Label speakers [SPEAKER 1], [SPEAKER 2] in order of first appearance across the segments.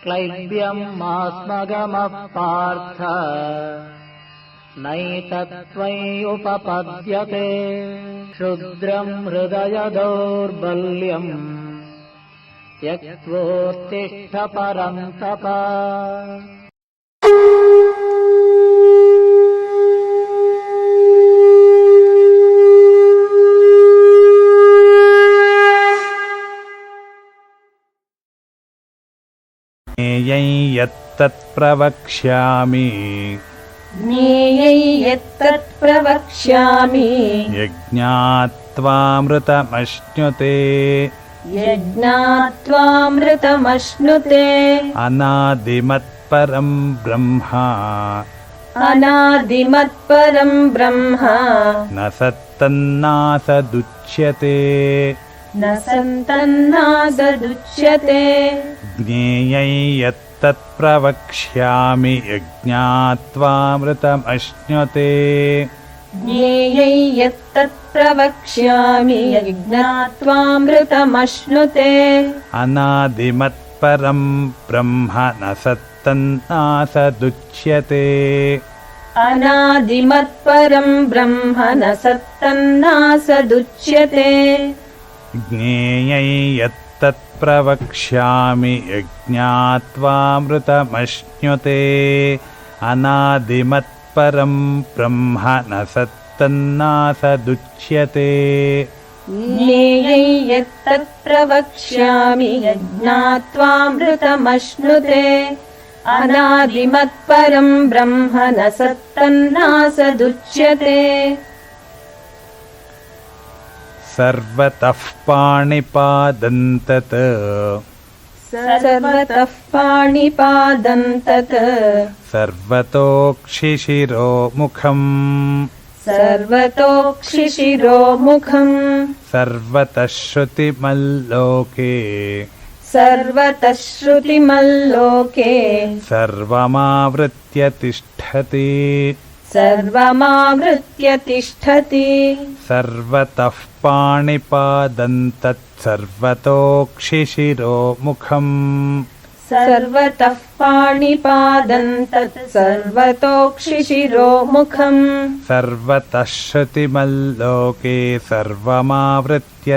[SPEAKER 1] क्लैब्यम् मास्मगमः पार्थ नैतत्त्वय्युपपद्यते क्षुद्रम् हृदय दौर्बल्यम् त्यक्त्वोत्तिष्ठ परन्तप।
[SPEAKER 2] ज्ञेयं यत्तत्प्रवक्ष्यामि यज्ञात्वामृतमश्नुते अनादिमत्परं ब्रह्म न सत्तन्नासदुच्यते ज्ञेयं यत्तत्प्रवक्ष्यामि यज्ञात्वामृतमश्नुते अनादिमत्परं ब्रह्म न सत्तन्नासदुच्यते ज्ञेयं यत्तत्प्रवक्ष्यामि यज्ञात्वामृतमश्नुते अनादिमत्परं ब्रह्म न सत्तन्नासदुच्यते
[SPEAKER 3] ज्ञेयं यत्तत्प्रवक्ष्यामि यज्ञात्वामृतमश्नुते अनादिमत्परं ब्रह्म न सत्तन्नासदुच्यते
[SPEAKER 2] सर्वतः पाणिपादं तत् सर्वतोक्षिशिरोमुखम् सर्वतः श्रुतिमल्लोके सर्वमावृत्य तिष्ठति सर्वतः पाणिपादं तत् सर्वतोक्षिशिरोमुखम् सर्वतः श्रुतिमल्लोके सर्वमावृत्य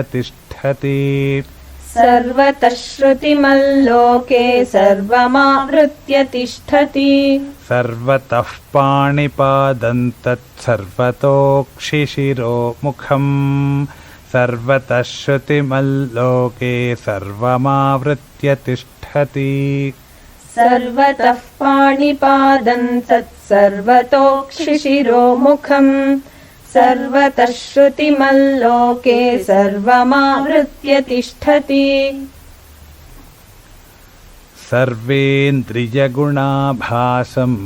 [SPEAKER 2] तिष्ठति सर्वतः पाणिपादं तत् सर्वतोक्षिशिरोमुखम् सर्वतः श्रुतिमल्लोके सर्वमावृत्य तिष्ठति
[SPEAKER 3] सर्वतः पाणिपादं तत् सर्वतोक्षिशिरोमुखम् सर्वतः श्रुतिमल्लोके सर्वमावृत्य तिष्ठति
[SPEAKER 2] सर्वेन्द्रियगुणाभासम्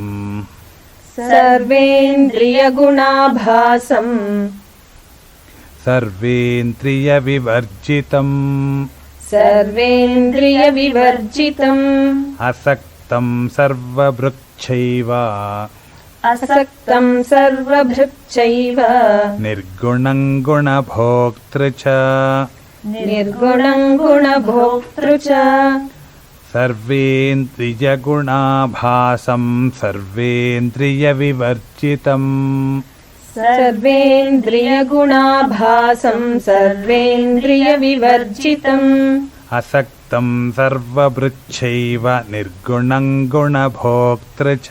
[SPEAKER 2] सर्वेन्द्रियविवर्जितम् असक्तं सर्वभृक्षैव निर्गुणं गुणभोक्तृ च सर्वेन्द्रियगुणाभासं सर्वेन्द्रियविवर्जितम् असक्तं सर्वभृक्षैव निर्गुणं गुणभोक्तृ च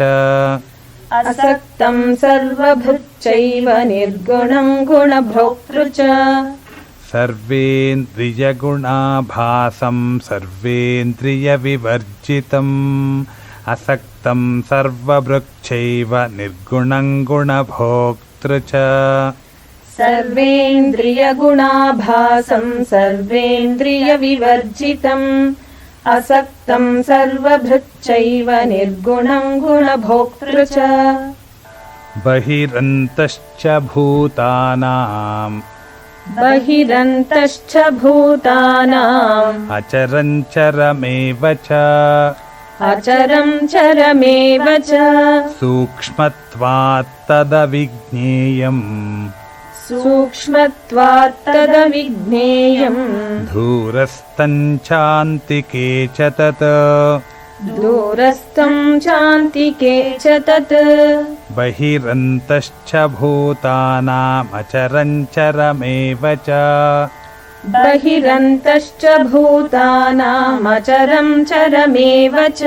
[SPEAKER 2] सर्वेन्द्रियगुणाभासं सर्वेन्द्रियविवर्जितम् असक्तं सर्वभृक्षैव निर्गुणं गुणभोक्तृ च
[SPEAKER 3] सर्वेन्द्रियगुणाभासं सर्वेन्द्रियविवर्जितम् असक्तं सर्वभृक्षैव निर्गुणं गुणभोक्तृ च
[SPEAKER 2] बहिरन्तश्च भूतानाम् अचरञ्चरमेव च सूक्ष्मत्वात्तदविज्ञेयम् धूरस्तञ्चान्तिके च तत्
[SPEAKER 3] दूरस्थं चान्तिके च तत्
[SPEAKER 2] बहिरन्तश्च भूतानामचरञ्चरमेव च
[SPEAKER 3] बहिरन्तश्च भूतानामचरं चरमेव च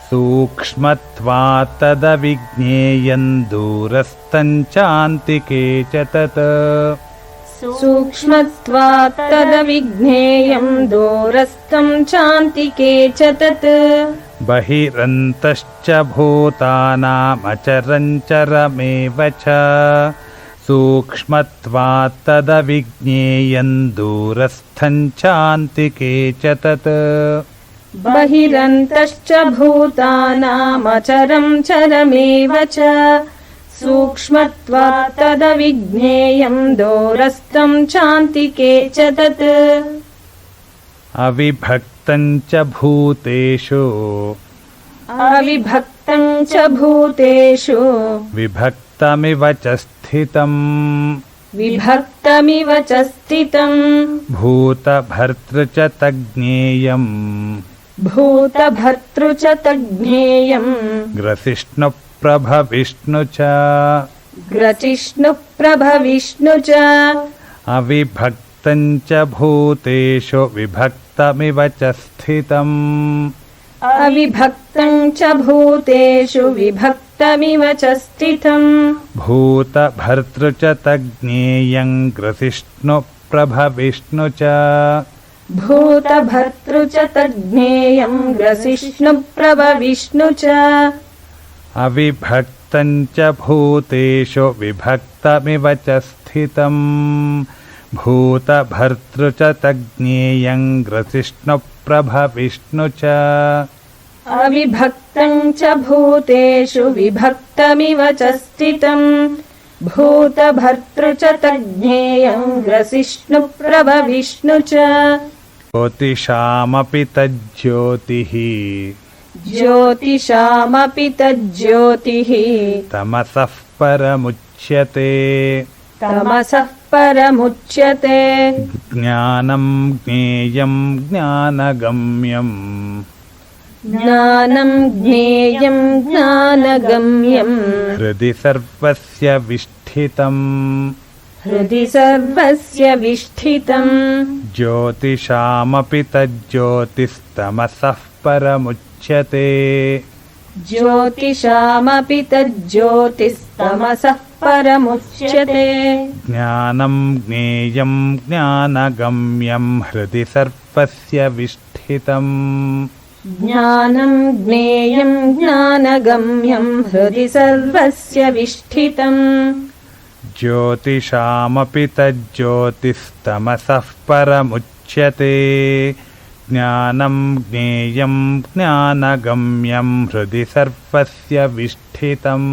[SPEAKER 2] सूक्ष्मत्वात् तदविज्ञेयं दूरस्थं चान्तिके च तत्
[SPEAKER 3] सूक्ष्मत्वात् तदविज्ञेयं दूरस्थं चान्तिके च तत्
[SPEAKER 2] बहिरन्तश्च भूतानामचरञ्चरमेव च सूक्ष्मत्वात् तदविज्ञेयं दूरस्थं चान्तिके च तत्
[SPEAKER 3] बहिरन्तश्च भूतानामचरं चरमेव च सूक्ष्मत्वात् तदविज्ञेयं दूरस्थं चान्तिके च तत्
[SPEAKER 2] अविभक्तं च भूतेषु
[SPEAKER 3] अविभक्तं च भूतेषु
[SPEAKER 2] विभक्तमिव च स्थितम्
[SPEAKER 3] विभक्तमिव च स्थितम्
[SPEAKER 2] भूतभर्तृ च तज्ज्ञेयम्
[SPEAKER 3] भूतभर्तृ च तज्ज्ञेयम्
[SPEAKER 2] ग्रसिष्णुप्रभविष्णु च
[SPEAKER 3] ग्रसिष्णुप्रभविष्णु च
[SPEAKER 2] अविभक्तं च भूतेषु विभक्तमिव च स्थितम्
[SPEAKER 3] अविभक्तं च भूतेषु विभक्तमिव च स्थितम्
[SPEAKER 2] भूतभर्तृ च तज्ज्ञेयं ग्रसिष्णुप्रभविष्णु च
[SPEAKER 3] भूतभर्तृ च तज्ज्ञेयं ग्रसिष्णुप्रभविष्णु च
[SPEAKER 2] अविभक्तं च भूतेषु विभक्तमिव च स्थितम् भूतभर्तृ च तज्ज्ञेयं ग्रसिष्णुप्रभविष्णु च
[SPEAKER 3] अविभक्तं च भूतेषु विभक्तमिव च स्थितम् भूतभर्तृ च तज्ज्ञेयं ग्रसिष्णुप्रभविष्णु च
[SPEAKER 2] ज्योतिषामपि तज्ज्योतिः
[SPEAKER 3] ज्योतिषामपि तज्ज्योतिः
[SPEAKER 2] तमसः परमुच्यते
[SPEAKER 3] तमसः परमुच्यते
[SPEAKER 2] ज्ञानं ज्ञेयं ज्ञानगम्यम्
[SPEAKER 3] ज्ञानं ज्ञेयं ज्ञानगम्यम्
[SPEAKER 2] हृदि सर्वस्य विष्ठितम्
[SPEAKER 3] हृदि सर्वस्य विष्ठितम्
[SPEAKER 2] ज्योतिषामपि तज्ज्योतिस्तमसः परमुच्यते
[SPEAKER 3] ज्योतिषामपि तज्ज्योतिस्तमसः परमुच्यते
[SPEAKER 2] ज्ञानं ज्ञेयं ज्ञानगम्यं हृदि सर्वस्य विष्ठितम्
[SPEAKER 3] ज्ञानं ज्ञेयं ज्ञानगम्यं हृदि सर्वस्य विष्ठितम्
[SPEAKER 2] ज्योतिषामपि तज्ज्योतिस्तमसः परमुच्यते ज्ञानं ज्ञेयं ज्ञानगम्यं हृदि सर्वस्य विष्ठितम्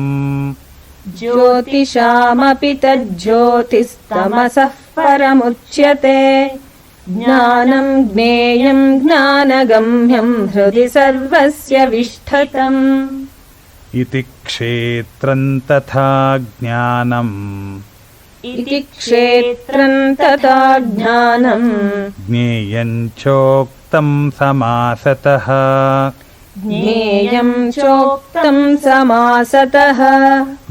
[SPEAKER 3] ज्योतिषामपि तज्ज्योतिस्तमसः परमुच्यते ज्ञानं ज्ञेयं ज्ञानगम्यं हृदि सर्वस्य विष्ठितम्
[SPEAKER 2] इति क्षेत्रं तथा ज्ञानम्
[SPEAKER 3] इति क्षेत्रं तथा ज्ञानम्
[SPEAKER 2] ज्ञेयं चोक्तं समासतः
[SPEAKER 3] ज्ञेयं चोक्तं समासतः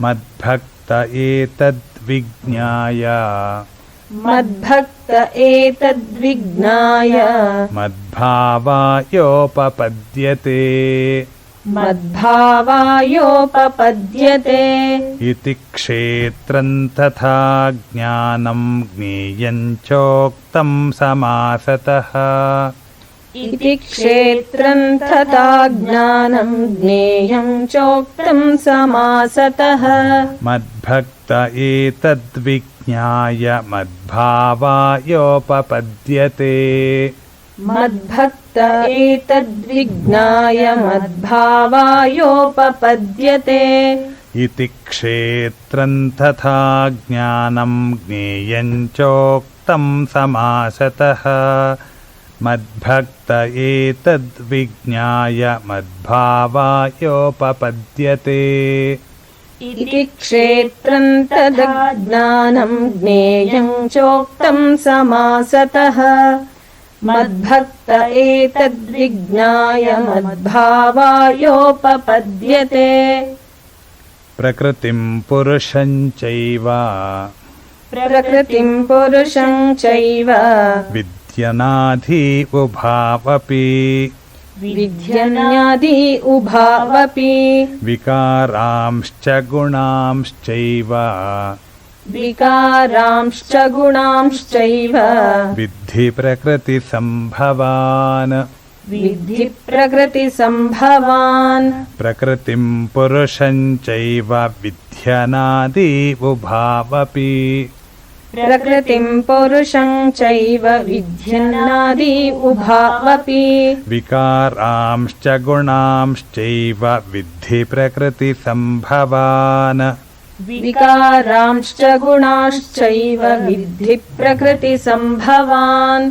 [SPEAKER 2] मद्भक्त एतद्विज्ञाय
[SPEAKER 3] मद्भक्त एतद्विज्ञाय
[SPEAKER 2] मद्भावायोपपद्यते
[SPEAKER 3] मद्भावायोपपद्यते
[SPEAKER 2] इति क्षेत्रं तथा ज्ञानं ज्ञेयं चोक्तं समासतः
[SPEAKER 3] इति क्षेत्रं तथा ज्ञानं ज्ञेयं चोक्तं समासतः
[SPEAKER 2] मद्भक्त एतद्विज्ञाय मद्भावायोपपद्यते
[SPEAKER 3] मद्भक्त एतद्विज्ञाय मद्भावायोपपद्यते
[SPEAKER 2] इति क्षेत्रं तथा ज्ञानं ज्ञेयं चोक्तं समासतः मद्भक्त एतद्विज्ञाय मद्भावायोपपद्यते
[SPEAKER 3] इति क्षेत्रं तथा ज्ञानं ज्ञेयं चोक्तं समासतः मद्भक्त एतद्विज्ञाय मद्भावायोपपद्यते
[SPEAKER 2] प्रकृतिं पुरुषं चैव
[SPEAKER 3] प्रकृतिं पुरुषं चैव
[SPEAKER 2] विद्यनाधि उभावपि
[SPEAKER 3] विध्यन्यादि उभावपि
[SPEAKER 2] विकारांश्च गुणांश्चैव
[SPEAKER 3] विकारांश्च गुणांश्चैव
[SPEAKER 2] विद्धि प्रकृतिसम्भवान्
[SPEAKER 3] विद्धि प्रकृतिसम्भवान्
[SPEAKER 2] प्रकृतिं पुरुषं चैव विद्यनादि उभावपि
[SPEAKER 3] प्रकृतिं पुरुषं चैव विध्यन्नादि उभावपि
[SPEAKER 2] विकारांश्च गुणांश्चैव विद्धि प्रकृतिसम्भवान्
[SPEAKER 3] विकारांश्च गुणांश्चैव विद्धि प्रकृतिसम्भवान्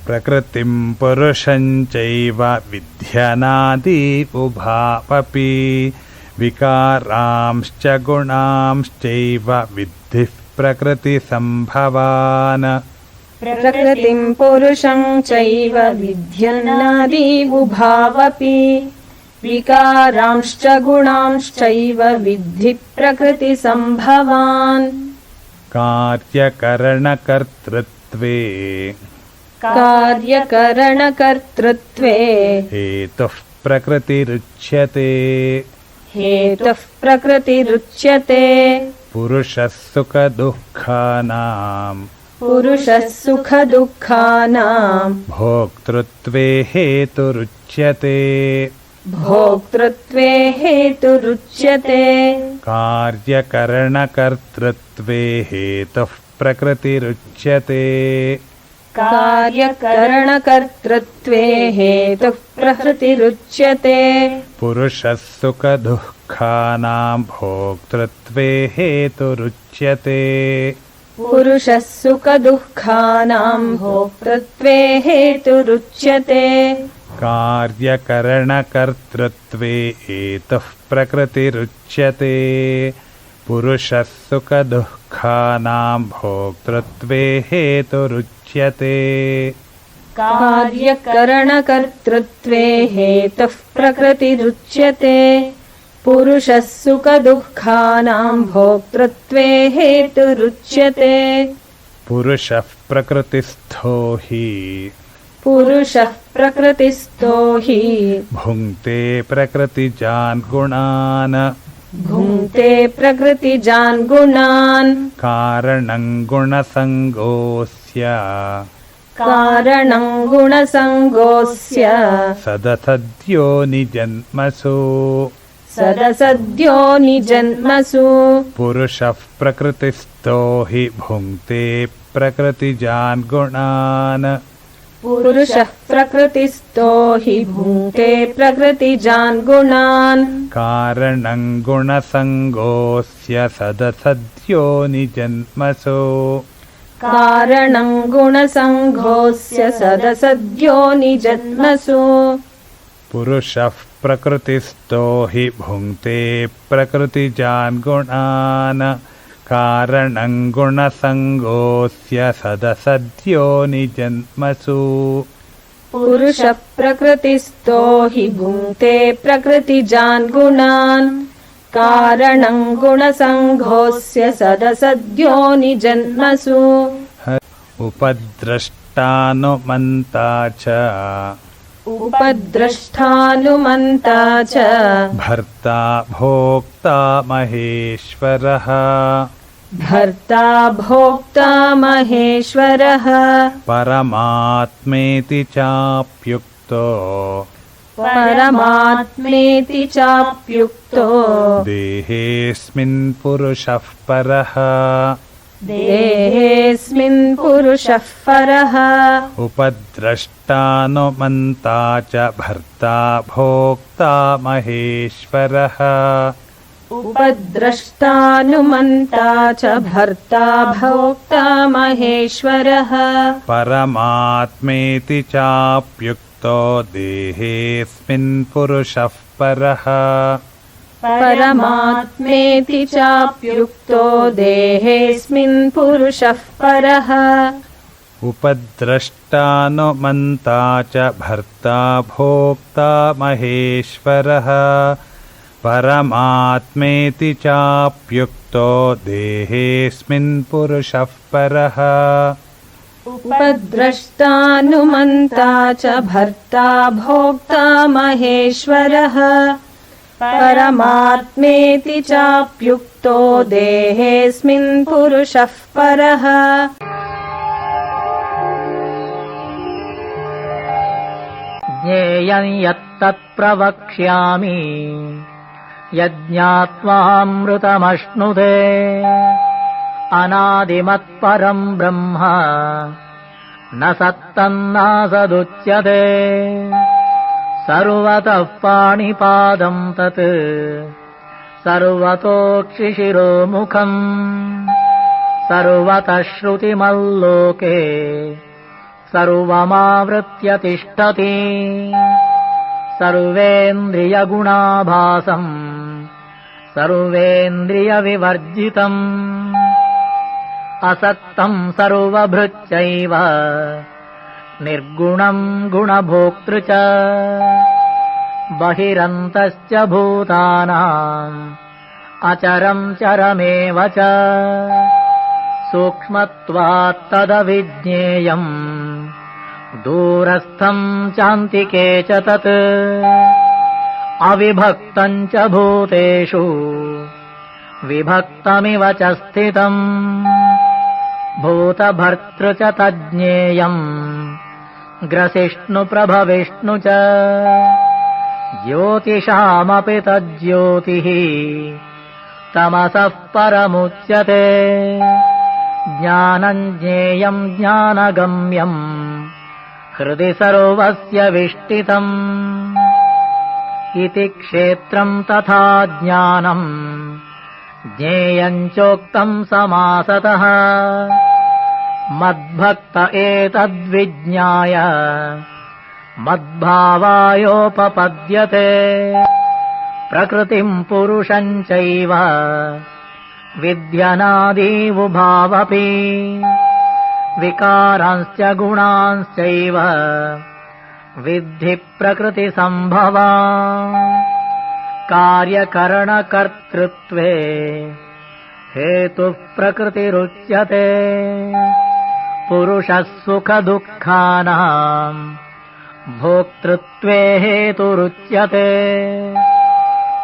[SPEAKER 2] प्रकृतिं पुरुषं चैव विद्यनादि उभावपि विकारांश्च गुणांश्चैव विद्धि प्रकृतिसम्भवान्
[SPEAKER 3] प्रकृतिं पुरुषं चैव विध्यन्नादि उभावपि विकारांश्च गुणांश्चैव विद्धि प्रकृतिसम्भवान्
[SPEAKER 2] कार्यकरणकर्तृत्वे
[SPEAKER 3] कार्यकरणकर्तृत्वे
[SPEAKER 2] हेतुः प्रकृतिरुच्यते
[SPEAKER 3] हेतुः प्रकृतिरुच्यते
[SPEAKER 2] पुरुषः सुखदुःखानां
[SPEAKER 3] पुरुषः सुखदुःखानां
[SPEAKER 2] भोक्तृत्वे हेतुरुच्यते
[SPEAKER 3] भोक्तृत्वे हेतुरुच्यते
[SPEAKER 2] कार्यकरणकर्तृत्वे हेतुः प्रकृतिरुच्यते
[SPEAKER 3] कार्यकरणकर्तृत्वे हेतुः प्रकृतिरुच्यते
[SPEAKER 2] पुरुषः सुखदुःखानां भोक्तृत्वे हेतुरुच्यते
[SPEAKER 3] पुरुषः सुखदुःखानां भोक्तृत्वे हेतुरुच्यते
[SPEAKER 2] कार्यकरणकर्तृत्वे हेतुः प्रकृतिरुच्यते पुरुषः सुखदुःखानां भोक्तृत्वे हेतुरुच्यते
[SPEAKER 3] कार्यकरणकर्तृत्वे हेतुः प्रकृतिरुच्यते पुरुषः सुखदुःखानां भोक्तृत्वे हेतुरुच्यते
[SPEAKER 2] पुरुषः प्रकृतिस्थो हि
[SPEAKER 3] पुरुषः प्रकृतिस्थो हि
[SPEAKER 2] भुङ्क्ते प्रकृतिजान् गुणान्
[SPEAKER 3] भुङ्क्ते प्रकृतिजान् गुणान्
[SPEAKER 2] कारणं गुणसङ्गोऽस्य
[SPEAKER 3] कारणं गुणसङ्गोऽस्य
[SPEAKER 2] सदसद्यो निजन्मसु
[SPEAKER 3] सदसद्यो निजन्मसु
[SPEAKER 2] पुरुषः प्रकृतिस्थो हि भुङ्क्ते प्रकृतिजान् गुणान्
[SPEAKER 3] पुरुषः प्रकृतिस्थो हि भुङ्क्ते प्रकृतिजान् गुणान्
[SPEAKER 2] कारणं गुणसङ्गोऽस्य सदसद्यो निजन्मसु
[SPEAKER 3] कारणं गुणसङ्घोऽस्य सदसद्यो निजन्मसु
[SPEAKER 2] पुरुषः प्रकृतिस्थो हि भुङ्क्ते प्रकृतिजान् गुणान् कारणं गुणसङ्गोऽस्य सदसद्यो निजन्मसु
[SPEAKER 3] पुरुषः प्रकृतिस्थो हि भुङ्क्ते प्रकृतिजान् गुणान् कारणं गुणसङ्घोऽस्य सदसद्यो निजन्मसु
[SPEAKER 2] उपद्रष्टानुमन्ता च
[SPEAKER 3] उपद्रष्टानुमन्ता च
[SPEAKER 2] भर्ता भोक्ता महेश्वरः
[SPEAKER 3] भर्ता भोक्ता महेश्वरः
[SPEAKER 2] परमात्मेति चाप्युक्तो
[SPEAKER 3] परमात्मेति चाप्युक्तो
[SPEAKER 2] देहेऽस्मिन् पुरुषः परः
[SPEAKER 3] देहेऽस्मिन् पुरुषः परः
[SPEAKER 2] उपद्रष्टानुमन्ता च भर्ता भोक्ता महेश्वरः
[SPEAKER 3] उपद्रष्टानुमन्ता च भर्ता भोक्ता महेश्वरः
[SPEAKER 2] परमात्मेति चाप्युक्तो देहेऽस्मिन् पुरुषः परः
[SPEAKER 3] परमात्मेति चाप्युक्तो देहेऽस्मिन् पुरुषः परः
[SPEAKER 2] उपद्रष्टानुमन्ता च भर्ता भोक्ता महेश्वरः परमात्मेति चाप्युक्तो देहेऽस्मिन् पुरुषः परः
[SPEAKER 3] उपद्रष्टानुमन्ता च भर्ता भोक्ता महेश्वरः परमात्मेति चाप्युक्तो देहेऽस्मिन् पुरुषः परः
[SPEAKER 1] ज्ञेयं यत्तत् प्रवक्ष्यामि यज्ञात्वामृतमश्नुते अनादिमत्परं ब्रह्म न सत्तन्नासदुच्यते सर्वतः पाणिपादं तत् सर्वतोक्षिशिरोमुखम् सर्वतः श्रुतिमल्लोके सर्वमावृत्य तिष्ठति सर्वेन्द्रियगुणाभासम् सर्वेन्द्रियविवर्जितम् असक्तम् सर्वभृच्चैव निर्गुणम् गुणभोक्तृ च बहिरन्तश्च भूतानाम् अचरम् चरमेव च सूक्ष्मत्वात् तदविज्ञेयम् दूरस्थम् चान्तिके च तत् अविभक्तम् च भूतेषु विभक्तमिव च स्थितम् भूतभर्तृ च तज्ज्ञेयम् ग्रसिष्णुप्रभविष्णु च ज्योतिषामपि तज्ज्योतिः तमसः परमुच्यते ज्ञानम् ज्ञेयम् ज्ञानगम्यम् हृदि सर्वस्य विष्टितम् इति क्षेत्रम् तथा ज्ञानम् ज्ञेयम् चोक्तम् समासतः मद्भक्त एतद्विज्ञाय मद्भावायोपपद्यते प्रकृतिम् पुरुषम् चैव विद्यनादीवुभावपि विकारांश्च गुणांश्चैव विद्धि प्रकृतिसम्भवा कार्यकरणकर्तृत्वे हेतुः प्रकृतिरुच्यते पुरुषः सुखदुःखानाम् भोक्तृत्वे हेतुरुच्यते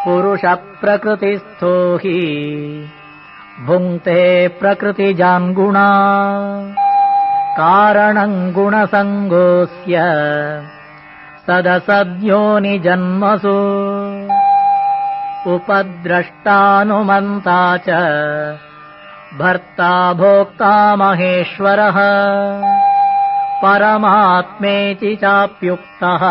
[SPEAKER 1] पुरुषप्रकृतिस्थो हि भुङ्क्ते प्रकृतिजान् गुणा कारणम् गुणसङ्गोऽस्य सदसद्योनिजन्मसु उपद्रष्टानुमन्ता च भर्ता भोक्ता महेश्वरः परमात्मेति चाप्युक्तः,